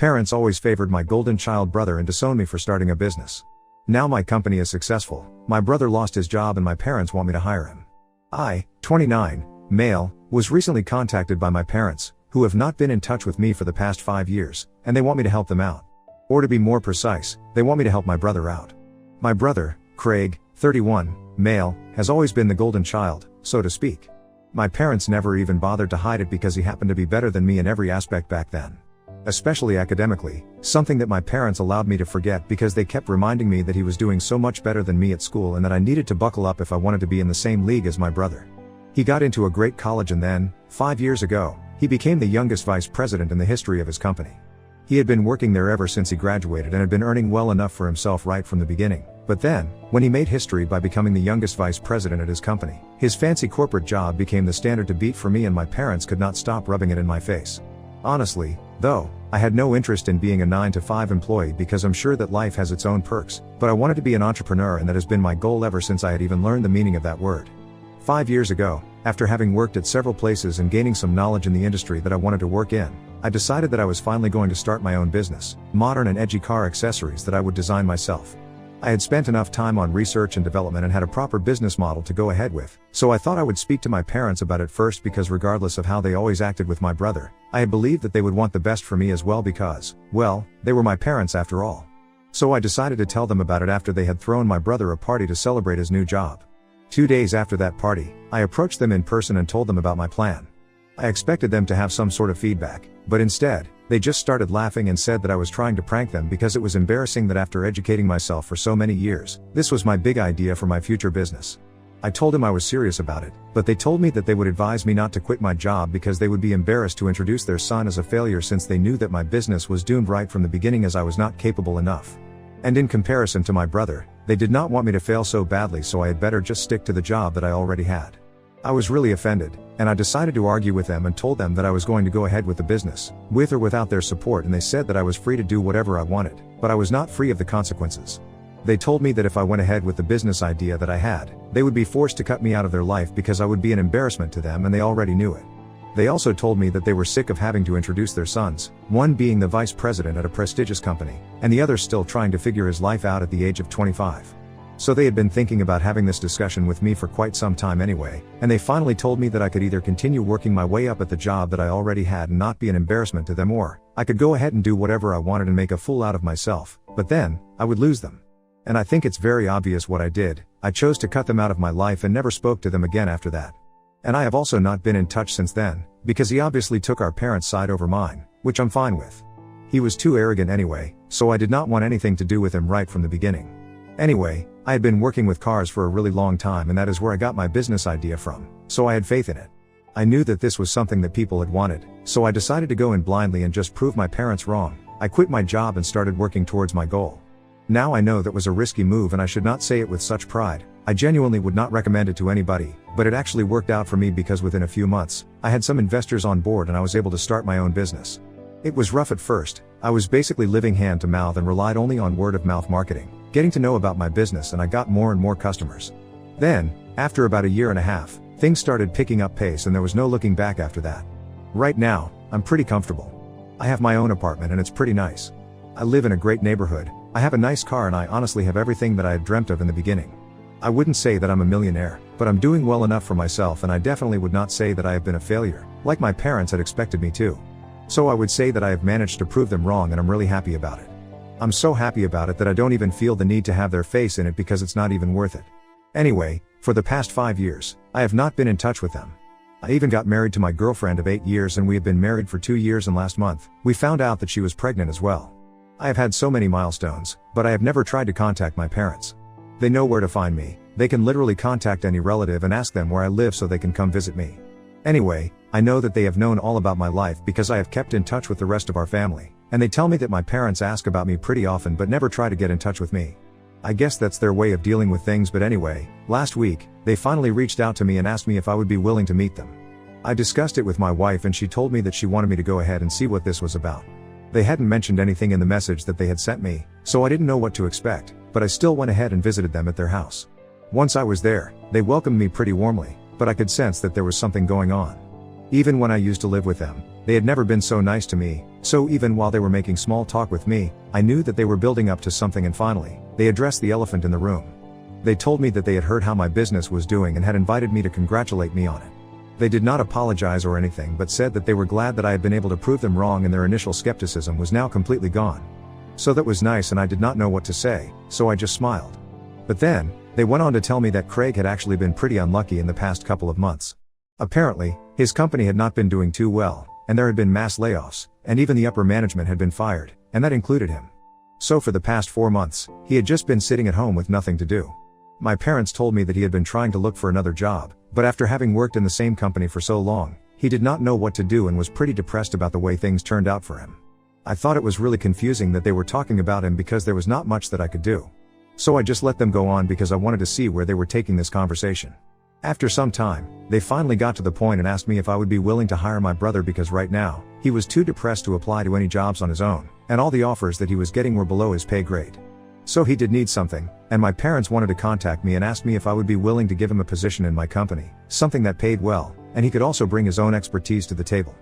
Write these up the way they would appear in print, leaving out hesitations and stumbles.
Parents always favored my golden child brother and disowned me for starting a business. Now my company is successful, my brother lost his job and my parents want me to hire him. I, 29, male, was recently contacted by my parents, who have not been in touch with me for the past 5 years, and they want me to help them out. Or to be more precise, they want me to help my brother out. My brother, Craig, 31, male, has always been the golden child, so to speak. My parents never even bothered to hide it because he happened to be better than me in every aspect back then. Especially academically, something that my parents allowed me to forget because they kept reminding me that he was doing so much better than me at school and that I needed to buckle up if I wanted to be in the same league as my brother. He got into a great college and then, 5 years ago, he became the youngest vice president in the history of his company. He had been working there ever since he graduated and had been earning well enough for himself right from the beginning. But then, when he made history by becoming the youngest vice president at his company, his fancy corporate job became the standard to beat for me and my parents could not stop rubbing it in my face. Honestly, though, I had no interest in being a 9-to-5 employee because I'm sure that life has its own perks, but I wanted to be an entrepreneur and that has been my goal ever since I had even learned the meaning of that word. 5 years ago, after having worked at several places and gaining some knowledge in the industry that I wanted to work in, I decided that I was finally going to start my own business, modern and edgy car accessories that I would design myself. I had spent enough time on research and development and had a proper business model to go ahead with, so I thought I would speak to my parents about it first because regardless of how they always acted with my brother, I had believed that they would want the best for me as well because, well, they were my parents after all. So I decided to tell them about it after they had thrown my brother a party to celebrate his new job. 2 days after that party, I approached them in person and told them about my plan. I expected them to have some sort of feedback, but instead, they just started laughing and said that I was trying to prank them because it was embarrassing that after educating myself for so many years, this was my big idea for my future business. I told them I was serious about it, but they told me that they would advise me not to quit my job because they would be embarrassed to introduce their son as a failure since they knew that my business was doomed right from the beginning as I was not capable enough. And in comparison to my brother, they did not want me to fail so badly, so I had better just stick to the job that I already had. I was really offended, and I decided to argue with them and told them that I was going to go ahead with the business, with or without their support, and they said that I was free to do whatever I wanted, but I was not free of the consequences. They told me that if I went ahead with the business idea that I had, they would be forced to cut me out of their life because I would be an embarrassment to them and they already knew it. They also told me that they were sick of having to introduce their sons, one being the vice president at a prestigious company, and the other still trying to figure his life out at the age of 25. So they had been thinking about having this discussion with me for quite some time anyway, and they finally told me that I could either continue working my way up at the job that I already had and not be an embarrassment to them, or I could go ahead and do whatever I wanted and make a fool out of myself, but then, I would lose them. And I think it's very obvious what I did. I chose to cut them out of my life and never spoke to them again after that. And I have also not been in touch since then, because he obviously took our parents' side over mine, which I'm fine with. He was too arrogant anyway, so I did not want anything to do with him right from the beginning. Anyway, I had been working with cars for a really long time and that is where I got my business idea from, so I had faith in it. I knew that this was something that people had wanted, so I decided to go in blindly and just prove my parents wrong. I quit my job and started working towards my goal. Now I know that was a risky move and I should not say it with such pride. I genuinely would not recommend it to anybody, but it actually worked out for me because within a few months, I had some investors on board and I was able to start my own business. It was rough at first. I was basically living hand to mouth and relied only on word of mouth marketing, getting to know about my business, and I got more and more customers. Then, after about a year and a half, things started picking up pace and there was no looking back after that. Right now, I'm pretty comfortable. I have my own apartment and it's pretty nice. I live in a great neighborhood, I have a nice car, and I honestly have everything that I had dreamt of in the beginning. I wouldn't say that I'm a millionaire, but I'm doing well enough for myself, and I definitely would not say that I have been a failure, like my parents had expected me to. So I would say that I have managed to prove them wrong and I'm really happy about it. I'm so happy about it that I don't even feel the need to have their face in it because it's not even worth it. Anyway, for the past 5 years, I have not been in touch with them. I even got married to my girlfriend of 8 years and we have been married for 2 years, and last month, we found out that she was pregnant as well. I have had so many milestones, but I have never tried to contact my parents. They know where to find me. They can literally contact any relative and ask them where I live so they can come visit me. Anyway, I know that they have known all about my life because I have kept in touch with the rest of our family, and they tell me that my parents ask about me pretty often but never try to get in touch with me. I guess that's their way of dealing with things, but anyway, last week, they finally reached out to me and asked me if I would be willing to meet them. I discussed it with my wife and she told me that she wanted me to go ahead and see what this was about. They hadn't mentioned anything in the message that they had sent me, so I didn't know what to expect, but I still went ahead and visited them at their house. Once I was there, they welcomed me pretty warmly, but I could sense that there was something going on. Even when I used to live with them, they had never been so nice to me, So even while they were making small talk with me, I knew that they were building up to something, and finally, they addressed the elephant in the room. They told me that they had heard how my business was doing and had invited me to congratulate me on it. They did not apologize or anything, but said that they were glad that I had been able to prove them wrong and their initial skepticism was now completely gone. So that was nice, and I did not know what to say, so I just smiled. But then, they went on to tell me that Craig had actually been pretty unlucky in the past couple of months. Apparently, his company had not been doing too well, and there had been mass layoffs, and even the upper management had been fired, and that included him. So for the past 4 months, he had just been sitting at home with nothing to do. My parents told me that he had been trying to look for another job, but after having worked in the same company for so long, he did not know what to do and was pretty depressed about the way things turned out for him. I thought it was really confusing that they were talking about him because there was not much that I could do. So I just let them go on because I wanted to see where they were taking this conversation. After some time, they finally got to the point and asked me if I would be willing to hire my brother because right now, he was too depressed to apply to any jobs on his own, and all the offers that he was getting were below his pay grade. So he did need something, and my parents wanted to contact me and asked me if I would be willing to give him a position in my company, something that paid well, and he could also bring his own expertise to the table.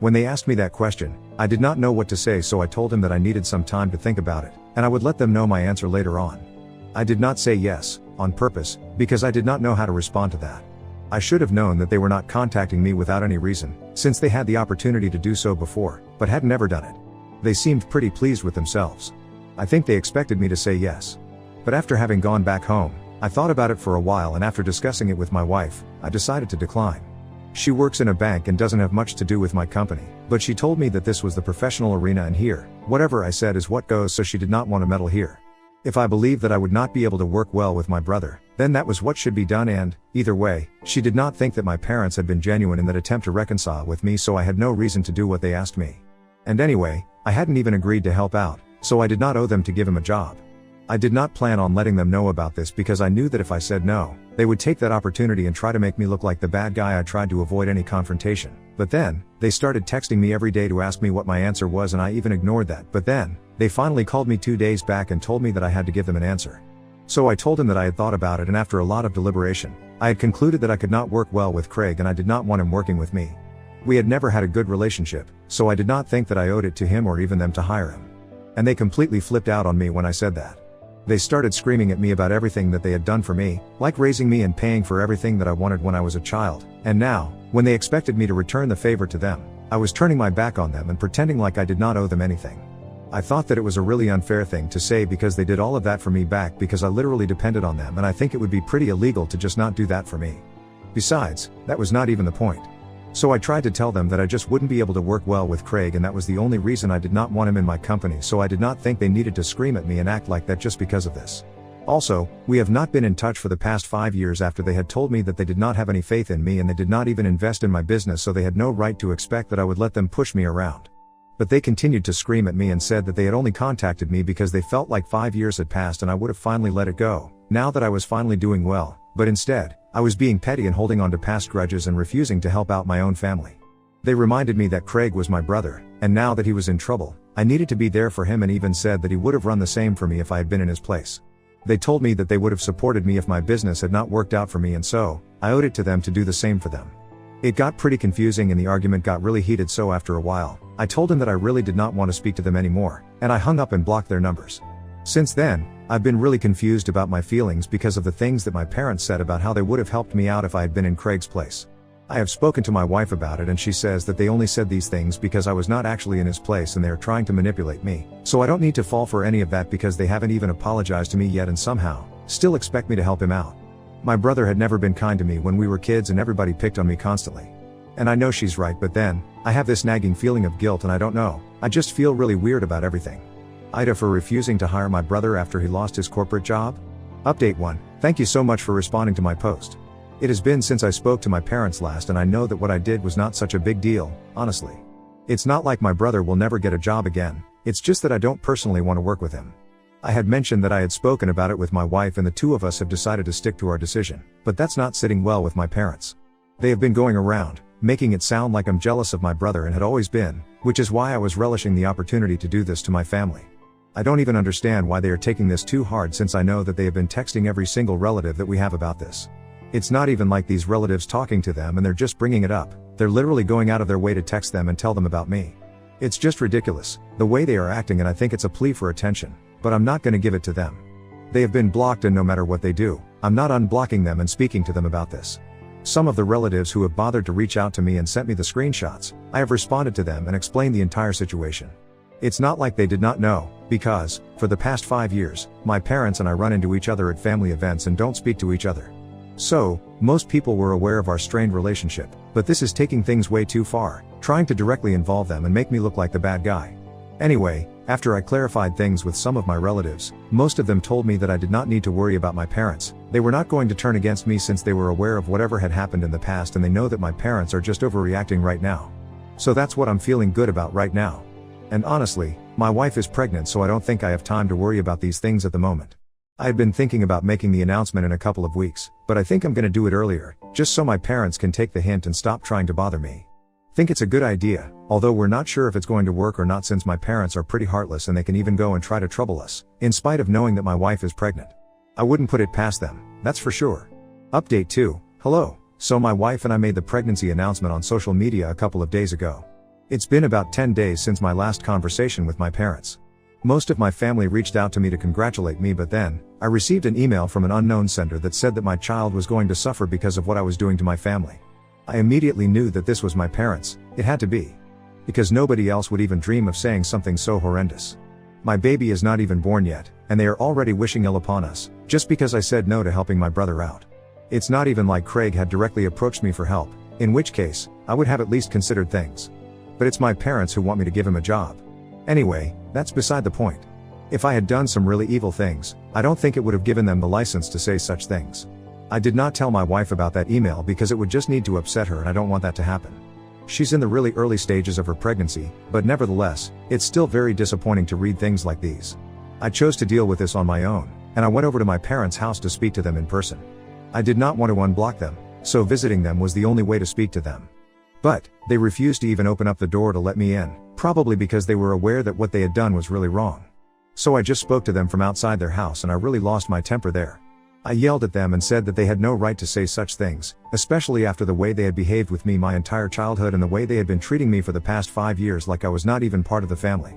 When they asked me that question, I did not know what to say, so I told him that I needed some time to think about it, and I would let them know my answer later on. I did not say yes, on purpose, because I did not know how to respond to that. I should have known that they were not contacting me without any reason, since they had the opportunity to do so before, but had never done it. They seemed pretty pleased with themselves. I think they expected me to say yes. But after having gone back home, I thought about it for a while, and after discussing it with my wife, I decided to decline. She works in a bank and doesn't have much to do with my company, but she told me that this was the professional arena and here, whatever I said is what goes, so she did not want to meddle here. If I believed that I would not be able to work well with my brother, then that was what should be done, and, either way, she did not think that my parents had been genuine in that attempt to reconcile with me, so I had no reason to do what they asked me. And anyway, I hadn't even agreed to help out, so I did not owe them to give him a job. I did not plan on letting them know about this because I knew that if I said no, they would take that opportunity and try to make me look like the bad guy. I tried to avoid any confrontation, but then, they started texting me every day to ask me what my answer was, and I even ignored that. But then, they finally called me 2 days back and told me that I had to give them an answer. So I told him that I had thought about it, and after a lot of deliberation, I had concluded that I could not work well with Craig and I did not want him working with me. We had never had a good relationship, so I did not think that I owed it to him or even them to hire him. And they completely flipped out on me when I said that. They started screaming at me about everything that they had done for me, like raising me and paying for everything that I wanted when I was a child, and now, when they expected me to return the favor to them, I was turning my back on them and pretending like I did not owe them anything. I thought that it was a really unfair thing to say because they did all of that for me back because I literally depended on them, and I think it would be pretty illegal to just not do that for me. Besides, that was not even the point. So I tried to tell them that I just wouldn't be able to work well with Craig, and that was the only reason I did not want him in my company, so I did not think they needed to scream at me and act like that just because of this. Also, we have not been in touch for the past 5 years after they had told me that they did not have any faith in me and they did not even invest in my business, so they had no right to expect that I would let them push me around. But they continued to scream at me and said that they had only contacted me because they felt like 5 years had passed and I would have finally let it go, now that I was finally doing well, but instead, I was being petty and holding on to past grudges and refusing to help out my own family. They reminded me that Craig was my brother, and now that he was in trouble, I needed to be there for him, and even said that he would have run the same for me if I had been in his place. They told me that they would have supported me if my business had not worked out for me, and so, I owed it to them to do the same for them. It got pretty confusing and the argument got really heated, so after a while, I told him that I really did not want to speak to them anymore, and I hung up and blocked their numbers. Since then, I've been really confused about my feelings because of the things that my parents said about how they would have helped me out if I had been in Craig's place. I have spoken to my wife about it, and she says that they only said these things because I was not actually in his place and they are trying to manipulate me, so I don't need to fall for any of that because they haven't even apologized to me yet and somehow, still expect me to help him out. My brother had never been kind to me when we were kids and everybody picked on me constantly. And I know she's right, but then, I have this nagging feeling of guilt and I don't know, I just feel really weird about everything. AITA for refusing to hire my brother after he lost his corporate job? Update 1. Thank you so much for responding to my post. It has been since I spoke to my parents last, and I know that what I did was not such a big deal, honestly. It's not like my brother will never get a job again, it's just that I don't personally want to work with him. I had mentioned that I had spoken about it with my wife and the two of us have decided to stick to our decision, but that's not sitting well with my parents. They have been going around, making it sound like I'm jealous of my brother and had always been, which is why I was relishing the opportunity to do this to my family. I don't even understand why they are taking this too hard, since I know that they have been texting every single relative that we have about this. It's not even like these relatives talking to them and they're just bringing it up, they're literally going out of their way to text them and tell them about me. It's just ridiculous, the way they are acting, and I think it's a plea for attention, but I'm not gonna give it to them. They have been blocked, and no matter what they do, I'm not unblocking them and speaking to them about this. Some of the relatives who have bothered to reach out to me and sent me the screenshots, I have responded to them and explained the entire situation. It's not like they did not know, because, for the past 5 years, my parents and I run into each other at family events and don't speak to each other. So, most people were aware of our strained relationship, but this is taking things way too far, trying to directly involve them and make me look like the bad guy. Anyway, after I clarified things with some of my relatives, most of them told me that I did not need to worry about my parents. They were not going to turn against me since they were aware of whatever had happened in the past, and they know that my parents are just overreacting right now. So that's what I'm feeling good about right now. And honestly, my wife is pregnant, so I don't think I have time to worry about these things at the moment. I had been thinking about making the announcement in a couple of weeks, but I think I'm gonna do it earlier, just so my parents can take the hint and stop trying to bother me. Think it's a good idea, although we're not sure if it's going to work or not, since my parents are pretty heartless and they can even go and try to trouble us, in spite of knowing that my wife is pregnant. I wouldn't put it past them, that's for sure. Update 2. Hello. So my wife and I made the pregnancy announcement on social media a couple of days ago. It's been about 10 days since my last conversation with my parents. Most of my family reached out to me to congratulate me, but then, I received an email from an unknown sender that said that my child was going to suffer because of what I was doing to my family. I immediately knew that this was my parents, it had to be. Because nobody else would even dream of saying something so horrendous. My baby is not even born yet, and they are already wishing ill upon us, just because I said no to helping my brother out. It's not even like Craig had directly approached me for help, in which case, I would have at least considered things. But it's my parents who want me to give him a job. Anyway, that's beside the point. If I had done some really evil things, I don't think it would have given them the license to say such things. I did not tell my wife about that email because it would just need to upset her, and I don't want that to happen. She's in the really early stages of her pregnancy, but nevertheless, it's still very disappointing to read things like these. I chose to deal with this on my own, and I went over to my parents' house to speak to them in person. I did not want to unblock them, so visiting them was the only way to speak to them. But, they refused to even open up the door to let me in, probably because they were aware that what they had done was really wrong. So I just spoke to them from outside their house, and I really lost my temper there. I yelled at them and said that they had no right to say such things, especially after the way they had behaved with me my entire childhood and the way they had been treating me for the past 5 years like I was not even part of the family.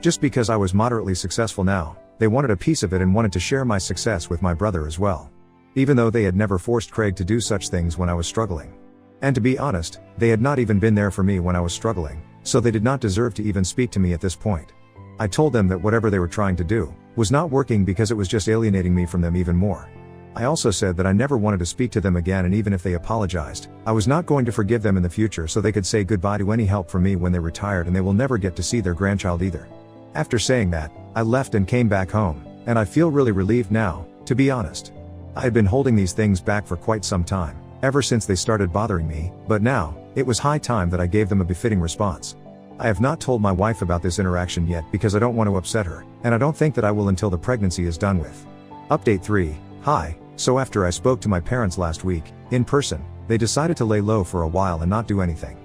Just because I was moderately successful now, they wanted a piece of it and wanted to share my success with my brother as well. Even though they had never forced Craig to do such things when I was struggling. And to be honest, they had not even been there for me when I was struggling, so they did not deserve to even speak to me at this point. I told them that whatever they were trying to do was not working because it was just alienating me from them even more. I also said that I never wanted to speak to them again, and even if they apologized, I was not going to forgive them in the future, so they could say goodbye to any help from me when they retired, and they will never get to see their grandchild either. After saying that, I left and came back home, and I feel really relieved now, to be honest. I had been holding these things back for quite some time, ever since they started bothering me, but now, it was high time that I gave them a befitting response. I have not told my wife about this interaction yet because I don't want to upset her, and I don't think that I will until the pregnancy is done with. Update 3. Hi. So after I spoke to my parents last week, in person, they decided to lay low for a while and not do anything.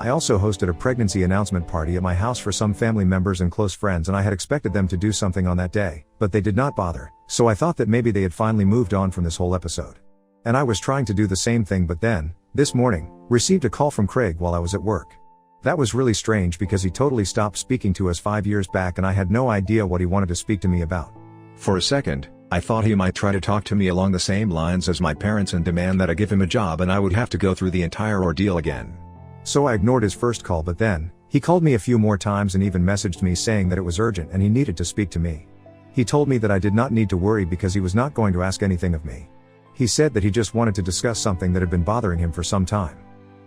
I also hosted a pregnancy announcement party at my house for some family members and close friends, and I had expected them to do something on that day, but they did not bother, so I thought that maybe they had finally moved on from this whole episode. And I was trying to do the same thing, but then, this morning, received a call from Craig while I was at work. That was really strange because he totally stopped speaking to us 5 years back, and I had no idea what he wanted to speak to me about. For a second, I thought he might try to talk to me along the same lines as my parents and demand that I give him a job, and I would have to go through the entire ordeal again. So I ignored his first call, but then, he called me a few more times and even messaged me saying that it was urgent and he needed to speak to me. He told me that I did not need to worry because he was not going to ask anything of me. He said that he just wanted to discuss something that had been bothering him for some time.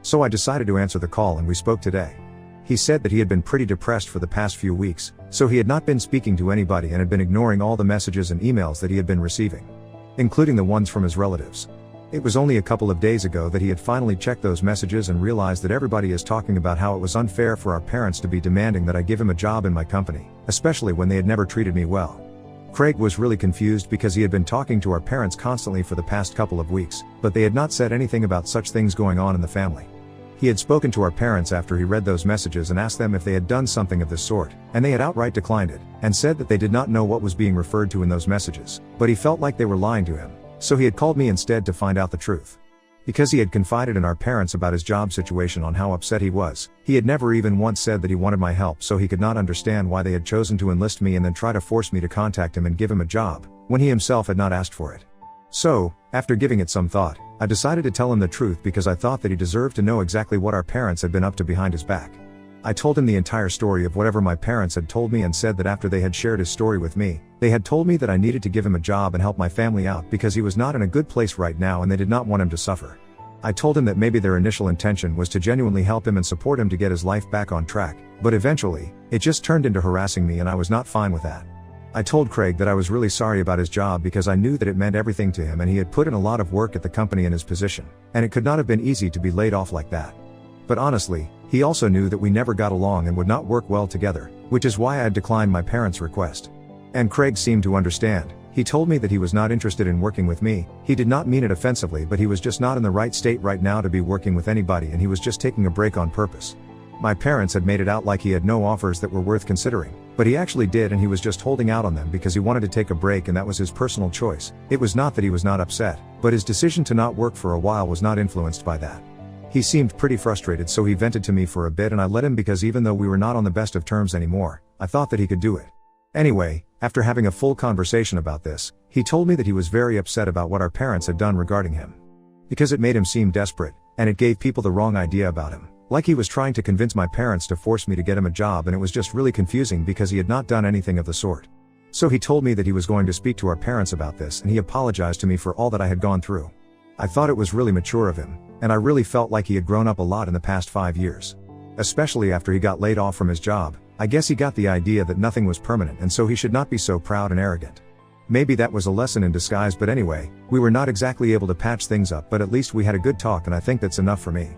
So I decided to answer the call, and we spoke today. He said that he had been pretty depressed for the past few weeks, so he had not been speaking to anybody and had been ignoring all the messages and emails that he had been receiving, including the ones from his relatives. It was only a couple of days ago that he had finally checked those messages and realized that everybody is talking about how it was unfair for our parents to be demanding that I give him a job in my company, especially when they had never treated me well. Craig was really confused because he had been talking to our parents constantly for the past couple of weeks, but they had not said anything about such things going on in the family. He had spoken to our parents after he read those messages and asked them if they had done something of this sort, and they had outright declined it, and said that they did not know what was being referred to in those messages, but he felt like they were lying to him, so he had called me instead to find out the truth. Because he had confided in our parents about his job situation on how upset he was, he had never even once said that he wanted my help, so he could not understand why they had chosen to enlist me and then try to force me to contact him and give him a job, when he himself had not asked for it. So, after giving it some thought, I decided to tell him the truth because I thought that he deserved to know exactly what our parents had been up to behind his back. I told him the entire story of whatever my parents had told me and said that after they had shared his story with me, they had told me that I needed to give him a job and help my family out because he was not in a good place right now and they did not want him to suffer. I told him that maybe their initial intention was to genuinely help him and support him to get his life back on track, but eventually, it just turned into harassing me and I was not fine with that. I told Craig that I was really sorry about his job because I knew that it meant everything to him and he had put in a lot of work at the company and his position, and it could not have been easy to be laid off like that. But honestly, he also knew that we never got along and would not work well together, which is why I had declined my parents' request. And Craig seemed to understand. He told me that he was not interested in working with me. He did not mean it offensively, but he was just not in the right state right now to be working with anybody and he was just taking a break on purpose. My parents had made it out like he had no offers that were worth considering, but he actually did and he was just holding out on them because he wanted to take a break and that was his personal choice. It was not that he was not upset, but his decision to not work for a while was not influenced by that. He seemed pretty frustrated, so he vented to me for a bit and I let him because even though we were not on the best of terms anymore, I thought that he could do it. Anyway, after having a full conversation about this, he told me that he was very upset about what our parents had done regarding him. Because it made him seem desperate, and it gave people the wrong idea about him. Like he was trying to convince my parents to force me to get him a job and it was just really confusing because he had not done anything of the sort. So he told me that he was going to speak to our parents about this and he apologized to me for all that I had gone through. I thought it was really mature of him, and I really felt like he had grown up a lot in the past 5 years. Especially after he got laid off from his job, I guess he got the idea that nothing was permanent and so he should not be so proud and arrogant. Maybe that was a lesson in disguise, but anyway, we were not exactly able to patch things up, but at least we had a good talk and I think that's enough for me.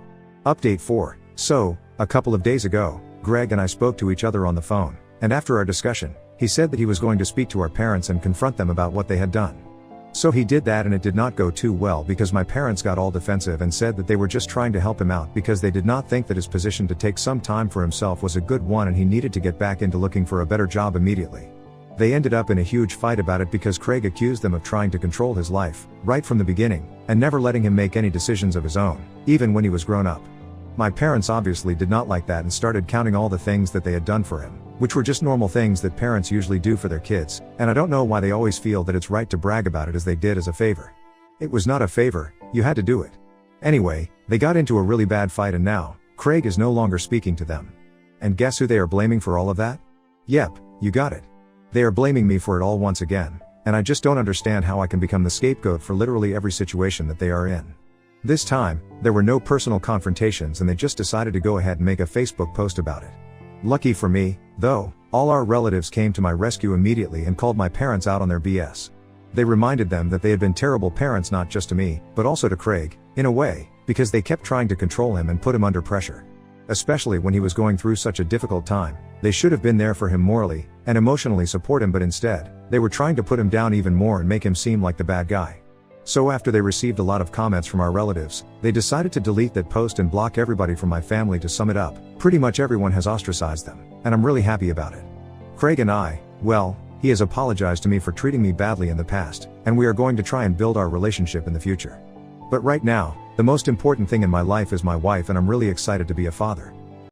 Update 4. So, a couple of days ago, Greg and I spoke to each other on the phone, and after our discussion, he said that he was going to speak to our parents and confront them about what they had done. So he did that and it did not go too well because my parents got all defensive and said that they were just trying to help him out because they did not think that his position to take some time for himself was a good one and he needed to get back into looking for a better job immediately. They ended up in a huge fight about it because Craig accused them of trying to control his life, right from the beginning, and never letting him make any decisions of his own, even when he was grown up. My parents obviously did not like that and started counting all the things that they had done for him, which were just normal things that parents usually do for their kids, and I don't know why they always feel that it's right to brag about it as they did as a favor. It was not a favor, you had to do it. Anyway, they got into a really bad fight and now, Craig is no longer speaking to them. And guess who they are blaming for all of that? Yep, you got it. They are blaming me for it all once again, and I just don't understand how I can become the scapegoat for literally every situation that they are in. This time, there were no personal confrontations and they just decided to go ahead and make a Facebook post about it. Lucky for me, though, all our relatives came to my rescue immediately and called my parents out on their BS. They reminded them that they had been terrible parents not just to me, but also to Craig, in a way, because they kept trying to control him and put him under pressure. Especially when he was going through such a difficult time, they should have been there for him morally and emotionally support him, but instead, they were trying to put him down even more and make him seem like the bad guy. So after they received a lot of comments from our relatives, they decided to delete that post and block everybody from my family. To sum it up, pretty much everyone has ostracized them, and I'm really happy about it. Craig and I, well, he has apologized to me for treating me badly in the past, and we are going to try and build our relationship in the future. But right now, the most important thing in my life is my wife and I'm really excited to be a father.